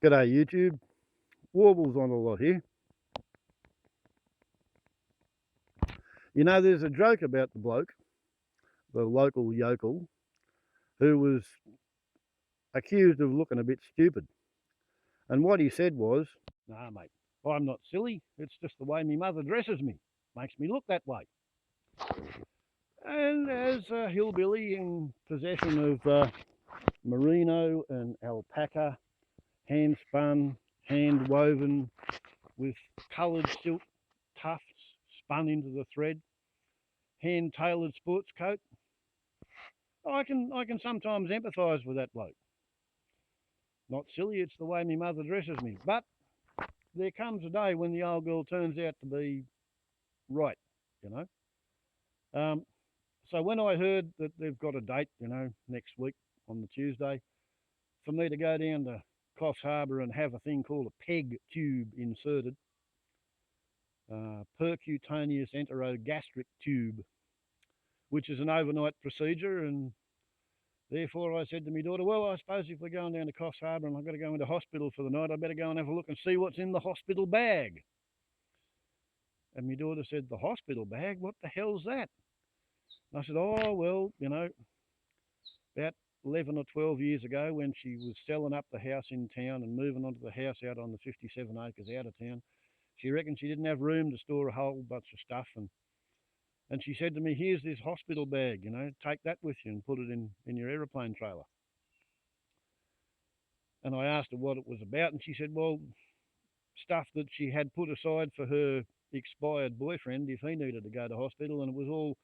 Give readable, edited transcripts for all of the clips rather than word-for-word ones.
G'day YouTube, Warbles on a lot here. You know, there's a joke about the bloke, the local yokel, who was accused of looking a bit stupid. And what he said was, "Nah mate, I'm not silly, it's just the way my mother dresses me. Makes me look that way." And as a hillbilly in possession of merino and alpaca, hand spun, hand woven, with coloured silk tufts spun into the thread, hand tailored sports coat, I can sometimes empathise with that bloke. Not silly, it's the way my mother dresses me. But there comes a day when the old girl turns out to be right, you know. So when I heard that they've got a date, next week on the Tuesday, for me to go down to Coffs Harbour and have a thing called a PEG tube inserted, percutaneous enterogastric tube, which is an overnight procedure, and therefore I said to my daughter, well, I suppose if we're going down to Coffs Harbour and I've got to go into hospital for the night, I better go and have a look and see what's in the hospital bag. And my daughter said, the hospital bag? What the hell's that? And I said, oh, well, about 11 or 12 years ago when she was selling up the house in town and moving onto the house out on the 57 acres out of town, she reckoned she didn't have room to store a whole bunch of stuff. And she said to me, here's this hospital bag, take that with you and put it in your aeroplane trailer. And I asked her what it was about, and she said, well, stuff that she had put aside for her expired boyfriend if he needed to go to hospital, and it was all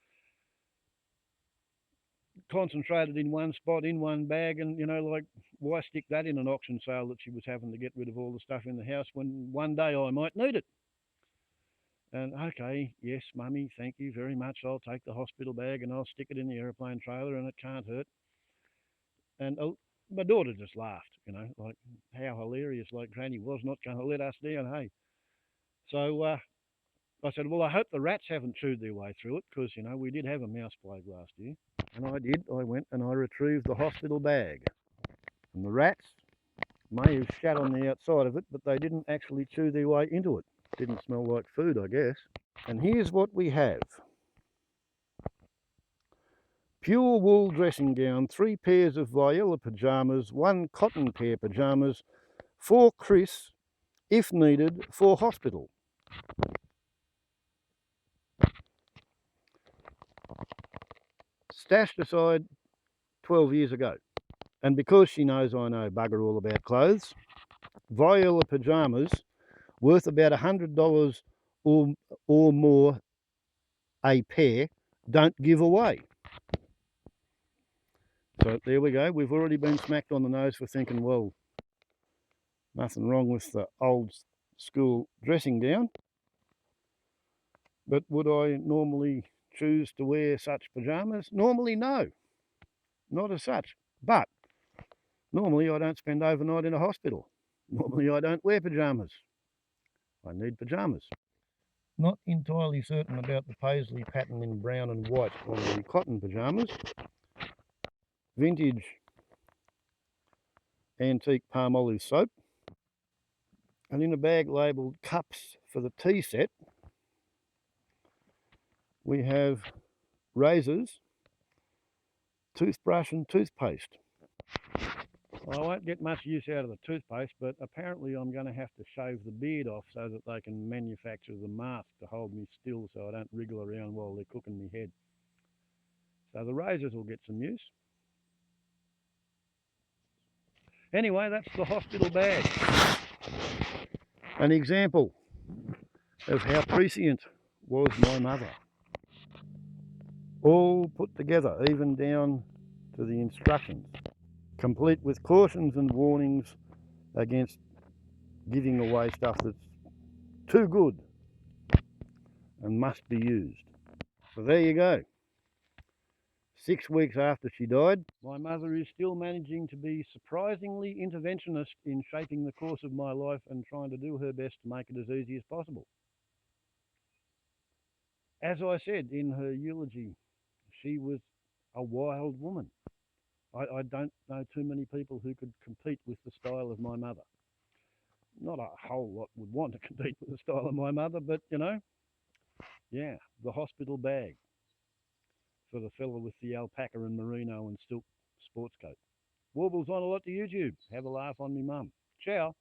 concentrated in one spot, in one bag, and, like, why stick that in an auction sale that she was having to get rid of all the stuff in the house when one day I might need it? And, okay, yes, Mummy, thank you very much. I'll take the hospital bag and I'll stick it in the aeroplane trailer and it can't hurt. And my daughter just laughed, like how hilarious, like Granny was not going to let us down, hey? So I said, well, I hope the rats haven't chewed their way through it because, we did have a mouse plague last year. And I did. I went and I retrieved the hospital bag. And the rats may have shat on the outside of it, but they didn't actually chew their way into it. Didn't smell like food, I guess. And here's what we have. Pure wool dressing gown, 3 pairs of Viola pyjamas, 1 cotton pair pyjamas, 4 Chris, if needed, for hospital. Stashed aside 12 years ago. And because she knows I know bugger all about clothes, Viola pyjamas, worth about $100 or more a pair, don't give away. So there we go. We've already been smacked on the nose for thinking, well, nothing wrong with the old school dressing gown. But would I normally choose to wear such pyjamas? Normally, no, not as such. But normally I don't spend overnight in a hospital. Normally I don't wear pyjamas. I need pyjamas. Not entirely certain about the paisley pattern in brown and white on the cotton pyjamas. Vintage antique palm olive soap. And in a bag labelled cups for the tea set, we have razors, toothbrush and toothpaste. Well, I won't get much use out of the toothpaste, but apparently I'm going to have to shave the beard off so that they can manufacture the mask to hold me still so I don't wriggle around while they're cooking me head. So the razors will get some use. Anyway, that's the hospital bag. An example of how prescient was my mother. All put together, even down to the instructions, complete with cautions and warnings against giving away stuff that's too good and must be used. So there you go. 6 weeks after she died, my mother is still managing to be surprisingly interventionist in shaping the course of my life and trying to do her best to make it as easy as possible. As I said in her eulogy, she was a wild woman. I don't know too many people who could compete with the style of my mother. Not a whole lot would want to compete with the style of my mother, but yeah, the hospital bag for the fella with the alpaca and merino and silk sports coat. Warbles on a lot to YouTube. Have a laugh on me mum. Ciao.